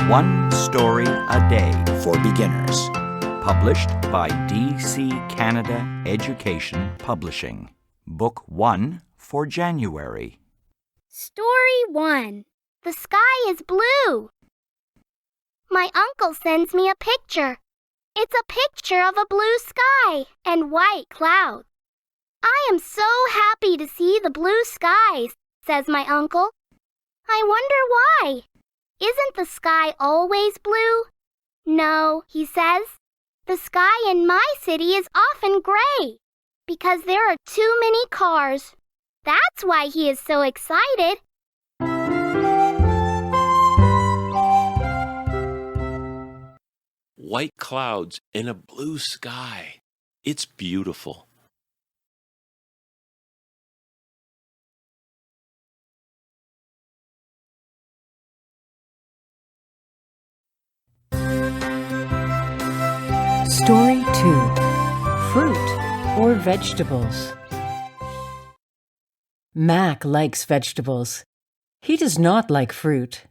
One Story a Day for beginners. Published by DC Canada Education Publishing. Book 1 for January. Story 1. The sky is blue. My uncle sends me a picture. It's a picture of a blue sky and white clouds. I am so happy to see the blue skies, says my uncle. I wonder why. Isn't the sky always blue? No, he says. The sky in my city is often gray because there are too many cars. That's why he is so excited. White clouds in a blue sky. It's beautiful. Story 2. Fruit or vegetables? Mac likes vegetables. He does not like fruit.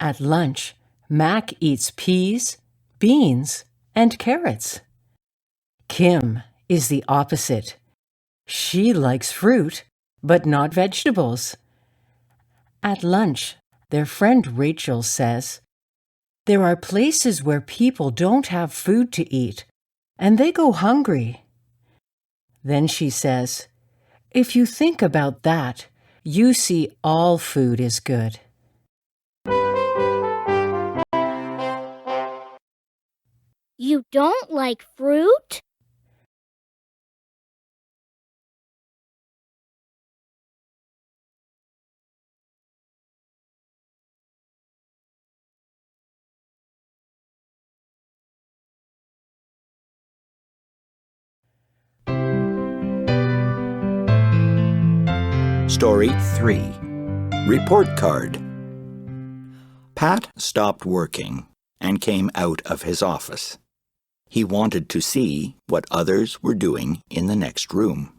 At lunch, Mac eats peas, beans, and carrots. Kim is the opposite. She likes fruit, but not vegetables. At lunch, their friend Rachel says, "There are places where people don't have food to eat, and they go hungry." Then she says, "If you think about that, you see all food is good." You don't like fruit? Story 3. Report card. Pat stopped working and came out of his office. He wanted to see what others were doing in the next room.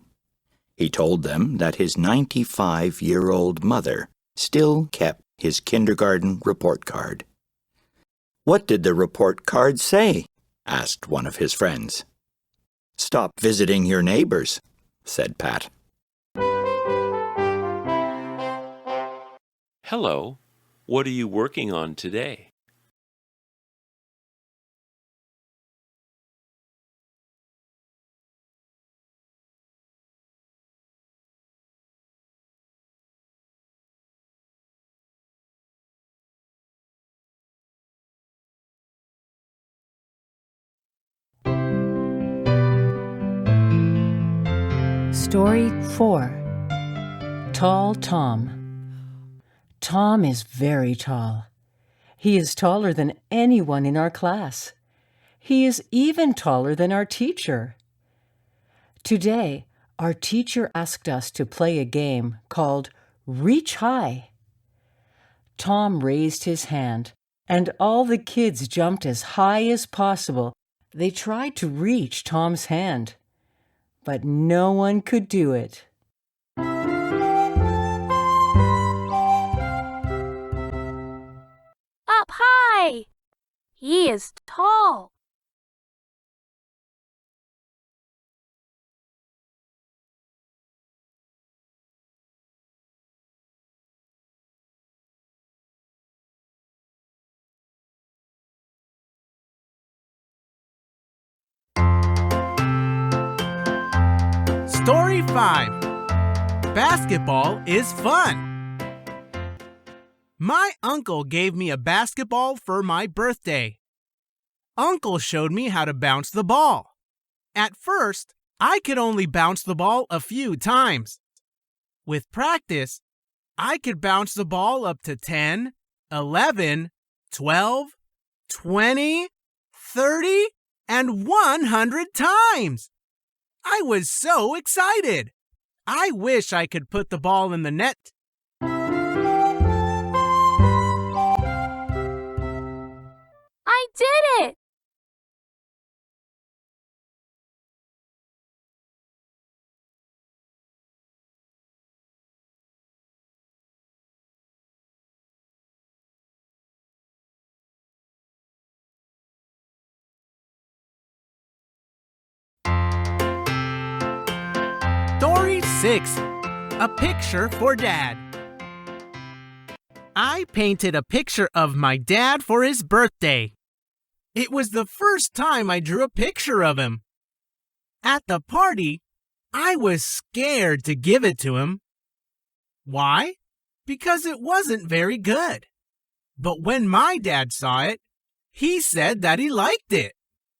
He told them that his 95-year-old mother still kept his kindergarten report card. "What did the report card say?" asked one of his friends. "Stop visiting your neighbors," said Pat. Hello, what are you working on today? Story 4. Tall Tom. Tom is very tall. He is taller than anyone in our class. He is even taller than our teacher. Today, our teacher asked us to play a game called Reach High. Tom raised his hand, and all the kids jumped as high as possible. They tried to reach Tom's hand, but no one could do it. Up high! He is tall. Story 5. Basketball is fun. My uncle gave me a basketball for my birthday. Uncle showed me how to bounce the ball. At first, I could only bounce the ball a few times. With practice, I could bounce the ball up to 10, 11, 12, 20, 30, and 100 times. I was so excited. I wish I could put the ball in the net. I did it! 6. A picture for Dad. I painted a picture of my dad for his birthday. It was the first time I drew a picture of him. At the party, I was scared to give it to him. Why? Because it wasn't very good. But when my dad saw it, he said that he liked it.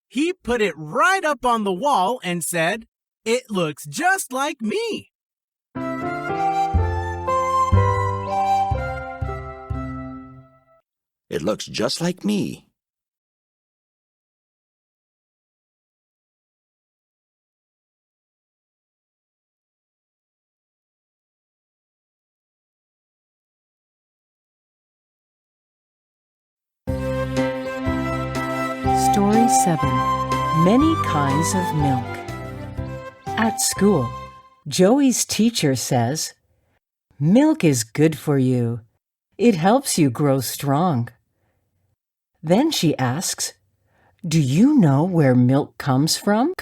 He put it right up on the wall and said, "It looks just like me." It looks just like me. Story 7. Many Kinds of Milk. At school, Joey's teacher says, "Milk is good for you. It helps you grow strong." Then she asks, "Do you know where milk comes from?"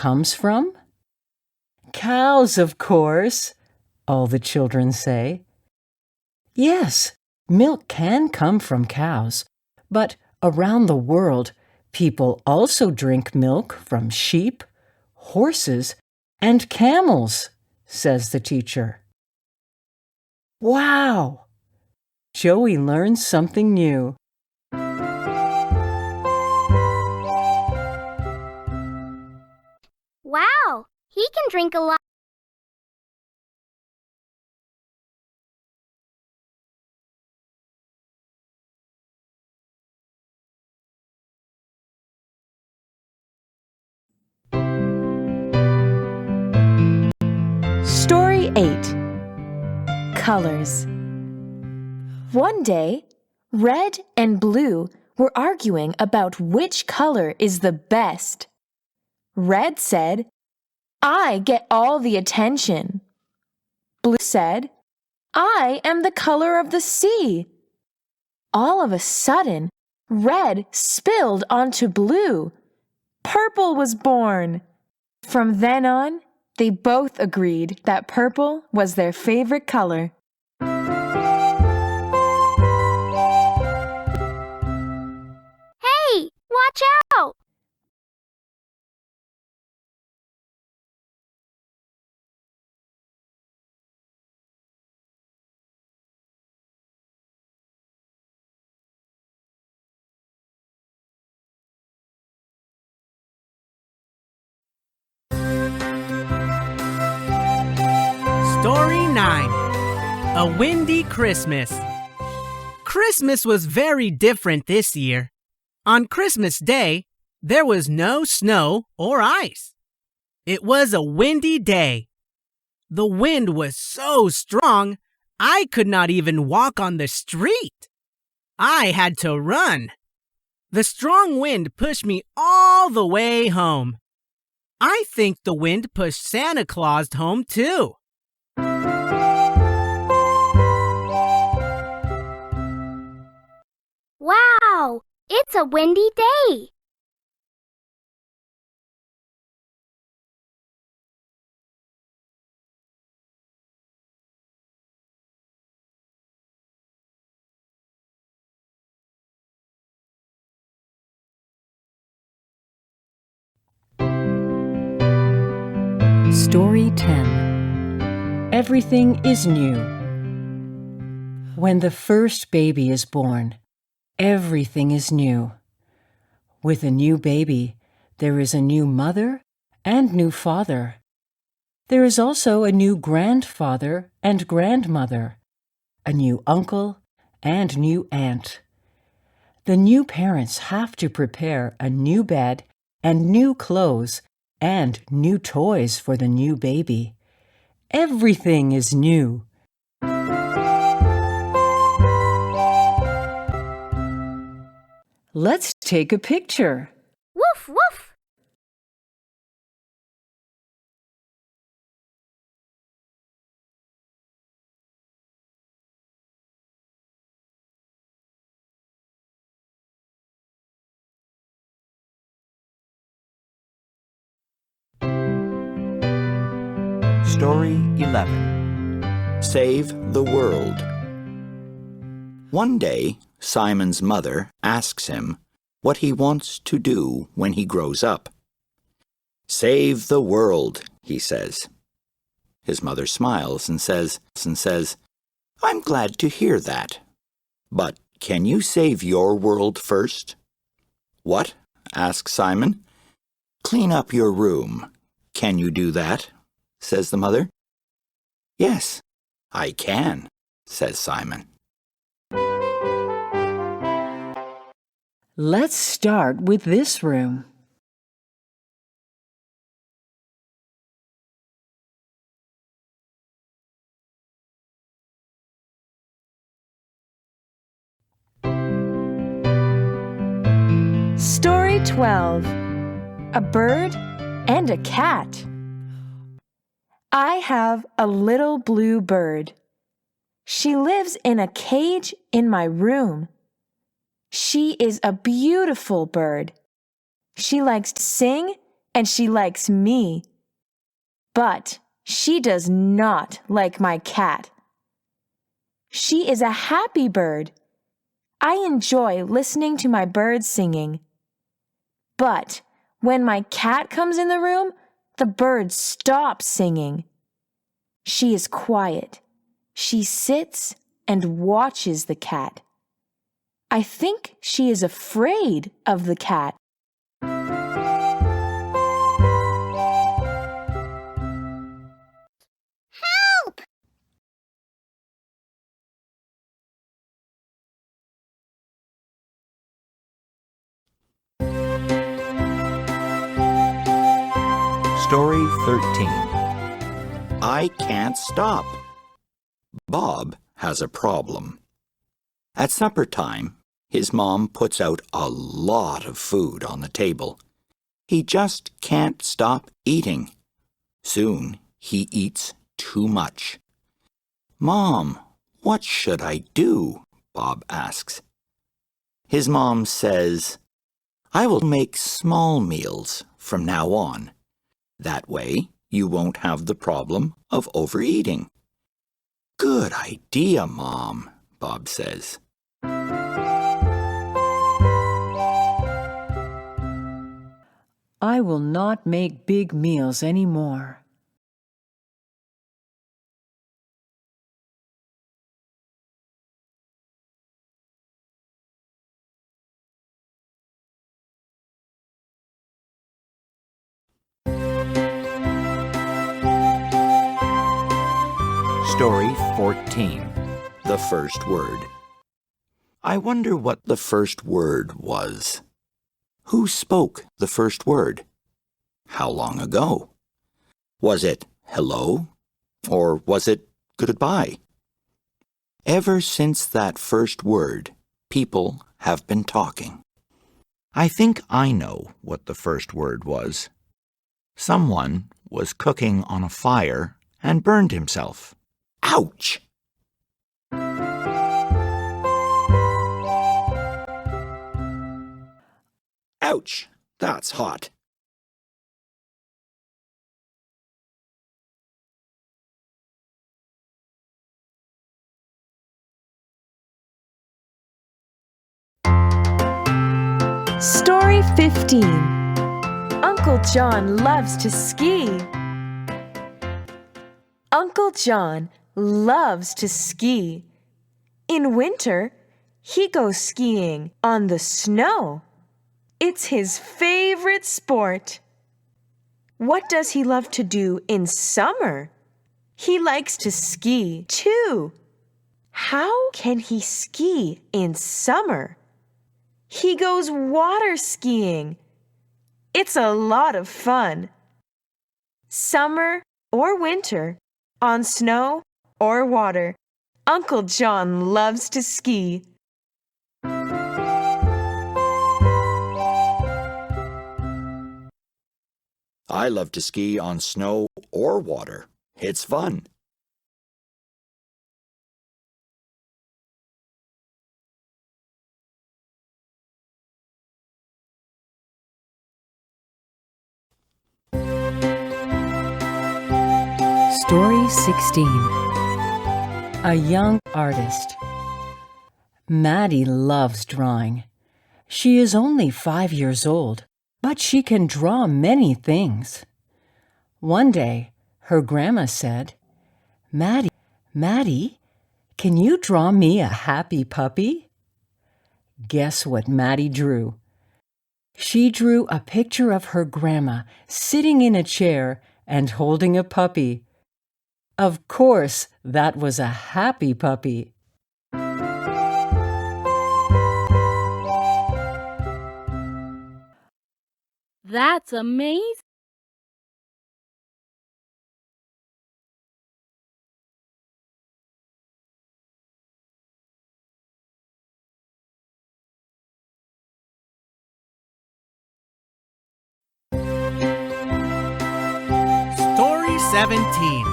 "Cows, of course," all the children say. Yes, milk can come from cows, but around the world, people also drink milk from sheep, horses, and camels, says the teacher. Wow! Joey learns something new. Wow, he can drink a lot. Story 8. Colors. One day, red and blue were arguing about which color is the best. Red said, "I get all the attention." Blue said, "I am the color of the sea." All of a sudden, red spilled onto blue. Purple was born. From then on, they both agreed that purple was their favorite color. Hey, watch out! Story 9. A Windy Christmas. Christmas was very different this year. On Christmas Day, there was no snow or ice. It was a windy day. The wind was so strong, I could not even walk on the street. I had to run. The strong wind pushed me all the way home. I think the wind pushed Santa Claus home too. Wow, it's a windy day. Story 10. Everything is new. When the first baby is born, everything is new. With a new baby, there is a new mother and new father. There is also a new grandfather and grandmother, a new uncle and new aunt. The new parents have to prepare a new bed and new clothes and new toys for the new baby. Everything is new. Let's take a picture. Woof, woof. Story 11. Save the world. One day, Simon's mother asks him what he wants to do when he grows up. Save the world, he says. His mother smiles and says, I'm glad to hear that. But can you save your world first? What? Asks Simon. Clean up your room. Can you do that? Says the mother. Yes, I can, says Simon. Let's start with this room. Story 12. A Bird and a Cat. I have a little blue bird. She lives in a cage in my room. She is a beautiful bird. She likes to sing and she likes me. But she does not like my cat. She is a happy bird. I enjoy listening to my bird singing. But when my cat comes in the room, the bird stops singing. She is quiet. She sits and watches the cat. I think she is afraid of the cat. Help! Story 13. I can't stop. Bob has a problem. At supper time, his mom puts out a lot of food on the table. He just can't stop eating. Soon, he eats too much. Mom, what should I do? Bob asks. His mom says, I will make small meals from now on. That way, you won't have the problem of overeating. Good idea, Mom, Bob says. I will not make big meals anymore. Story 14. The first word. I wonder what the first word was. Who spoke the first word? How long ago? Was it hello? Or was it goodbye? Ever since that first word, people have been talking. I think I know what the first word was. Someone was cooking on a fire and burned himself. Ouch! Ouch! That's hot. Story 15. Uncle John loves to ski. Uncle John loves to ski. In winter, he goes skiing on the snow. It's his favorite sport. What does he love to do in summer? He likes to ski too. How can he ski in summer? He goes water skiing. It's a lot of fun. Summer or winter, on snow or water, Uncle John loves to ski. I love to ski on snow or water. It's fun. Story 16. A young artist. Maddie loves drawing. She is only 5 years old, but she can draw many things. One day, her grandma said, Maddie, can you draw me a happy puppy? Guess what Maddie drew? She drew a picture of her grandma sitting in a chair and holding a puppy. Of course, that was a happy puppy. That's amazing. Story 17.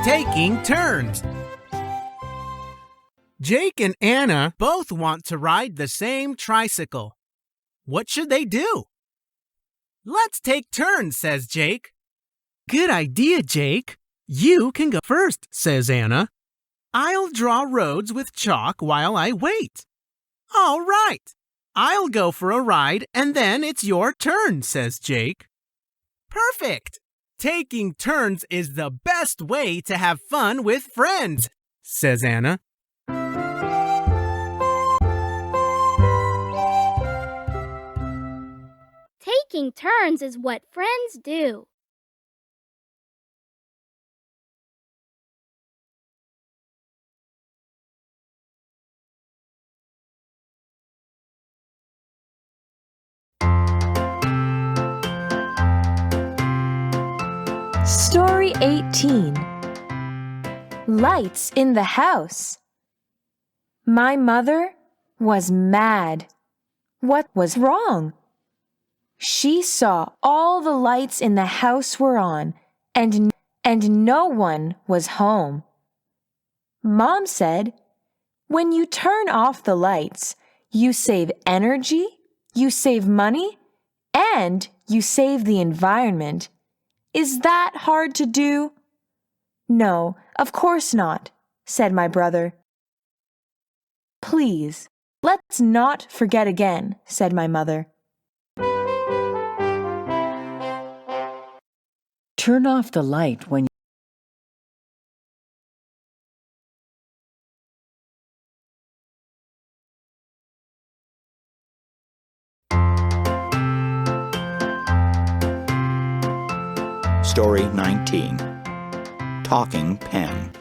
Taking Turns. Jake and Anna both want to ride the same tricycle. What should they do? Let's take turns, says Jake. Good idea, Jake. You can go first, says Anna. I'll draw roads with chalk while I wait. All right. I'll go for a ride and then it's your turn, says Jake. Perfect. Taking turns is the best way to have fun with friends, says Anna. Taking turns is what friends do. Story 18. Lights in the house. My mother was mad. What was wrong? She saw all the lights in the house were on, and no one was home. Mom said, "When you turn off the lights, you save energy, you save money, and you save the environment. Is that hard to do?" "No, of course not," said my brother. "Please, let's not forget again," said my mother. Turn off the light when Story 19. Talking Pen.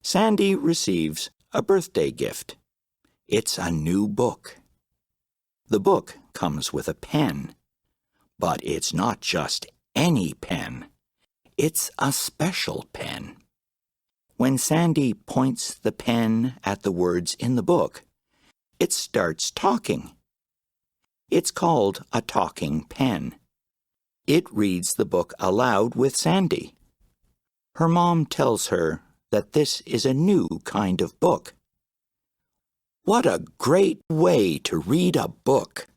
Sandy receives a birthday gift. It's a new book. The book comes with a pen, but it's not just any pen. It's a special pen. When Sandy points the pen at the words in the book, it starts talking. It's called a talking pen. It reads the book aloud with Sandy. Her mom tells her that this is a new kind of book. What a great way to read a book!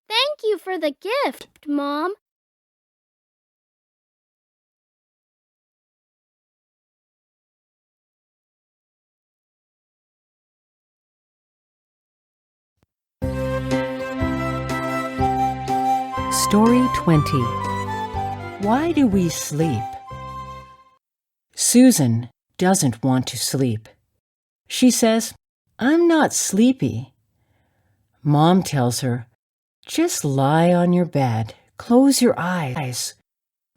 Thank you for the gift, Mom. Story 20. Why do we sleep? Susan doesn't want to sleep. She says, "I'm not sleepy." Mom tells her, "Just lie on your bed, close your eyes.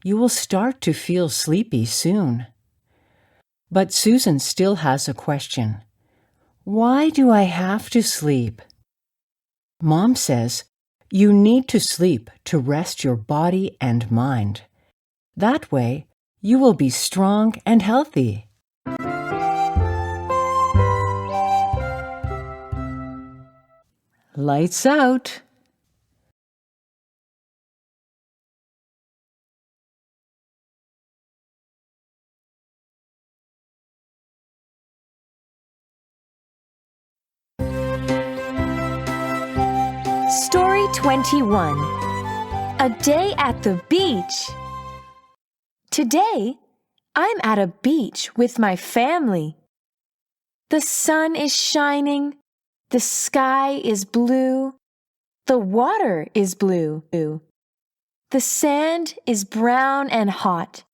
You will start to feel sleepy soon." But Susan still has a question. Why do I have to sleep? Mom says, you need to sleep to rest your body and mind. That way, you will be strong and healthy. Lights out. Story 21. A day at the beach. Today, I'm at a beach with my family. The sun is shining, the sky is blue, the water is blue, the sand is brown and hot.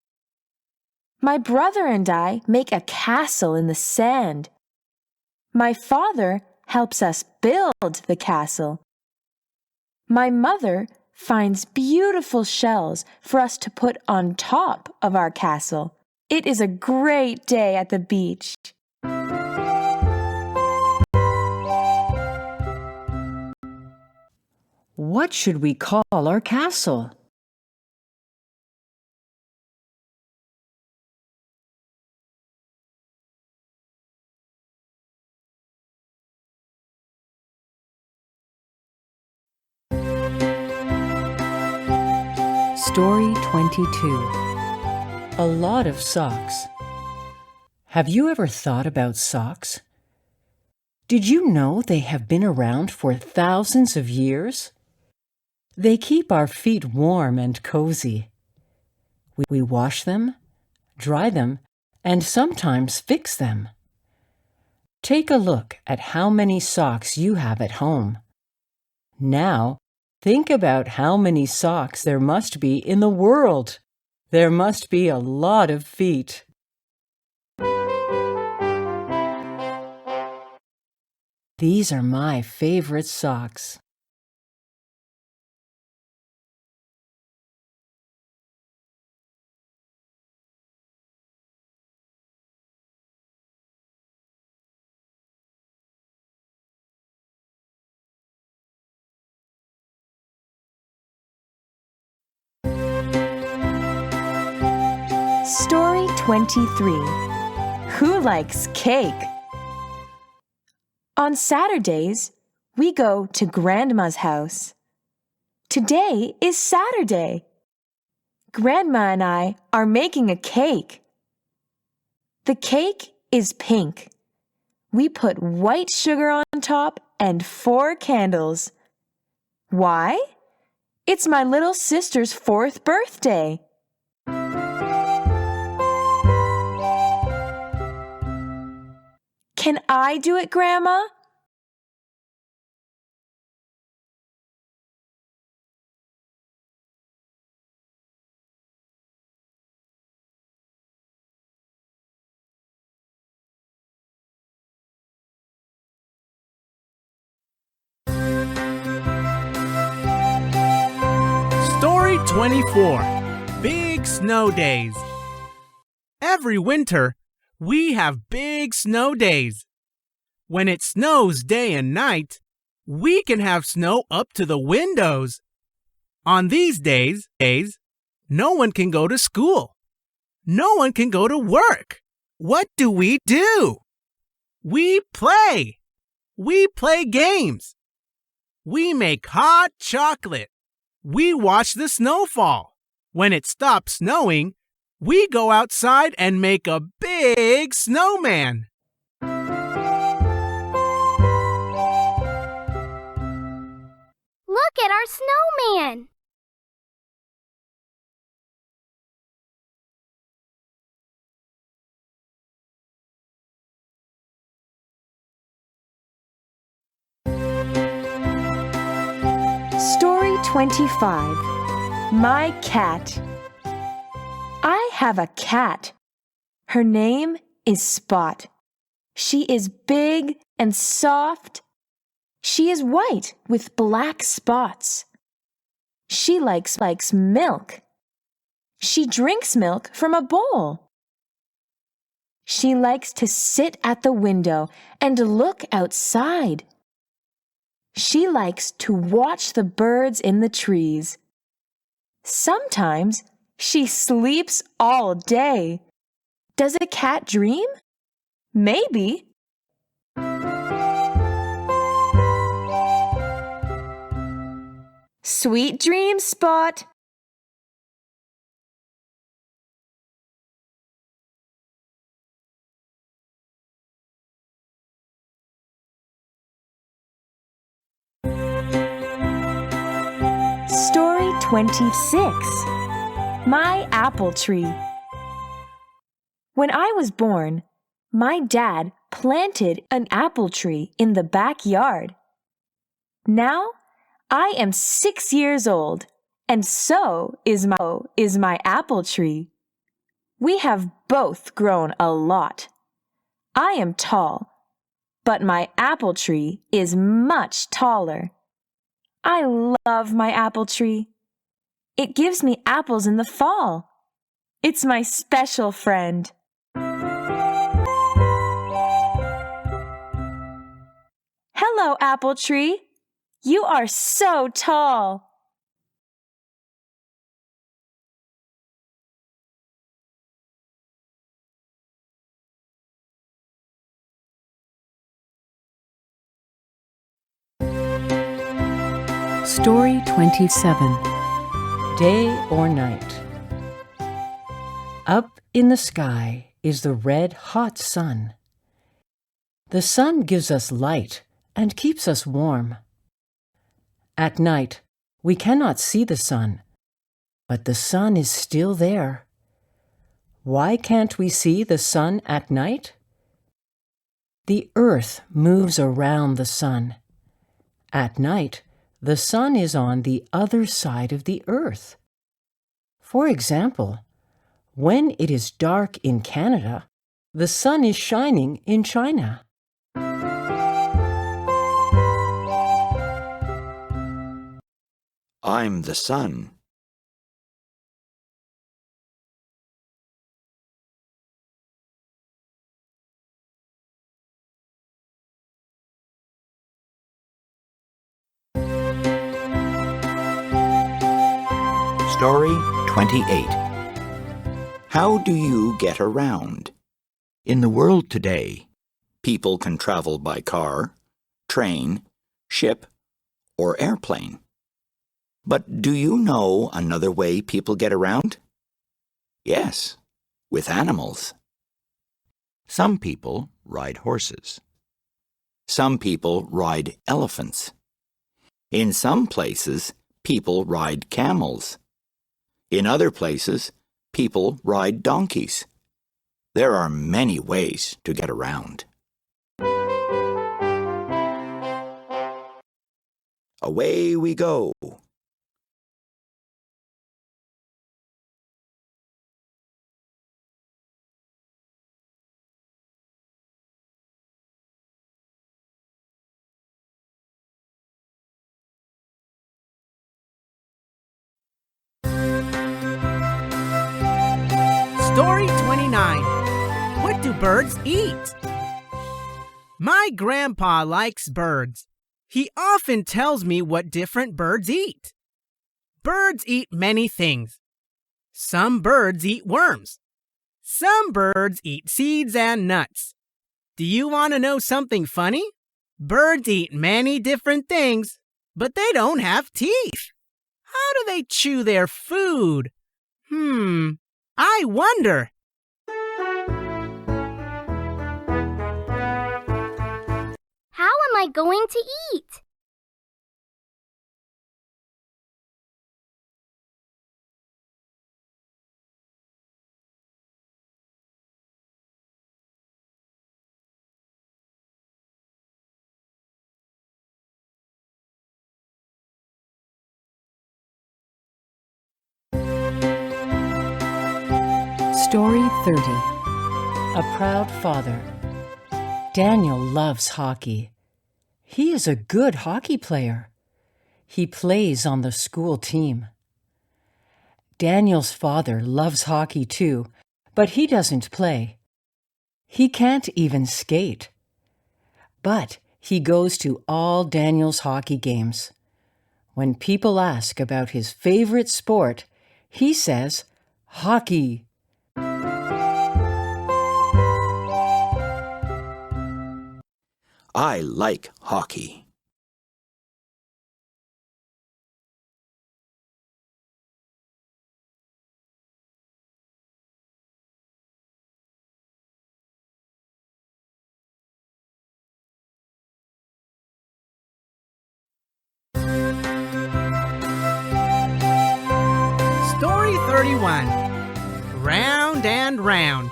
My brother and I make a castle in the sand. My father helps us build the castle. My mother finds beautiful shells for us to put on top of our castle. It is a great day at the beach. What should we call our castle? Story 22. A lot of socks. Have you ever thought about socks? Did you know they have been around for thousands of years? They keep our feet warm and cozy. We wash them, dry them, and sometimes fix them. Take a look at how many socks you have at home. Now, think about how many socks there must be in the world. There must be a lot of feet. These are my favorite socks. Story 23. Who likes cake? On Saturdays, we go to Grandma's house. Today is Saturday. Grandma and I are making a cake. The cake is pink. We put white sugar on top and 4 candles. Why? It's my little sister's 4th birthday. Can I do it, Grandma? Story 24. Big Snow Days. Every winter, we have big snow days. When it snows day and night, we can have snow up to the windows. On these days, no one can go to school. No one can go to work. What do? We play. We play games. We make hot chocolate. We watch the snow fall. When it stops snowing, we go outside and make a big snowman. Look at our snowman! Story 25. My cat. I have a cat. Her name is Spot. She is big and soft. She is white with black spots. She likes milk. She drinks milk from a bowl. She likes to sit at the window and look outside. She likes to watch the birds in the trees. Sometimes she sleeps all day. Does a cat dream? Maybe. Sweet dreams, Spot. Story 26. My apple tree. When I was born, my dad planted an apple tree in the backyard. Now, I am 6 years old, and so is my apple tree. We have both grown a lot. I am tall, but my apple tree is much taller. I love my apple tree. It gives me apples in the fall. It's my special friend. Hello, apple tree. You are so tall. Story 27. Day or Night. Up in the sky is the red, hot sun. The sun gives us light and keeps us warm. At night, we cannot see the sun, but the sun is still there. Why can't we see the sun at night? The earth moves around the sun. At night, the sun is on the other side of the earth. For example, when it is dark in Canada, the sun is shining in China. I'm the sun. Story 28. How do you get around? In the world today, People can travel by car, train, ship, or airplane. But do you know another way people get around? Yes, with animals. some people ride horses. Some people ride elephants. In some places, people ride camels. In other places, people ride donkeys. There are many ways to get around. Away we go. Story 29. What do birds eat? My grandpa likes birds. He often tells me what different birds eat. Birds eat many things. Some birds eat worms. Some birds eat seeds and nuts. Do you want to know something funny? Birds eat many different things, but they don't have teeth. How do they chew their food? I wonder. How am I going to eat? Story 30. A Proud Father. Daniel loves hockey. He is a good hockey player. He plays on the school team. Daniel's father loves hockey too, but he doesn't play. He can't even skate. But he goes to all Daniel's hockey games. When people ask about his favorite sport, he says, "Hockey." I like hockey. Story 31. Round and round.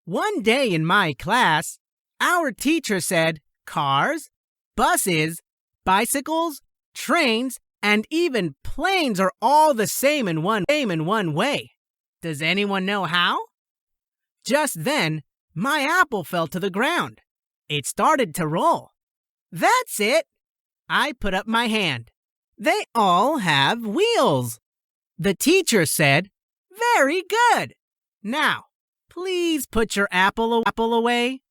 One day in my class, our teacher said cars, buses, bicycles, trains, and even planes are all the same in one way. Does anyone know how? Just then, my apple fell to the ground. It started to roll. That's it! I put up my hand. They all have wheels. The teacher said, "Very good. Now, please put your apple away."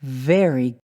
Very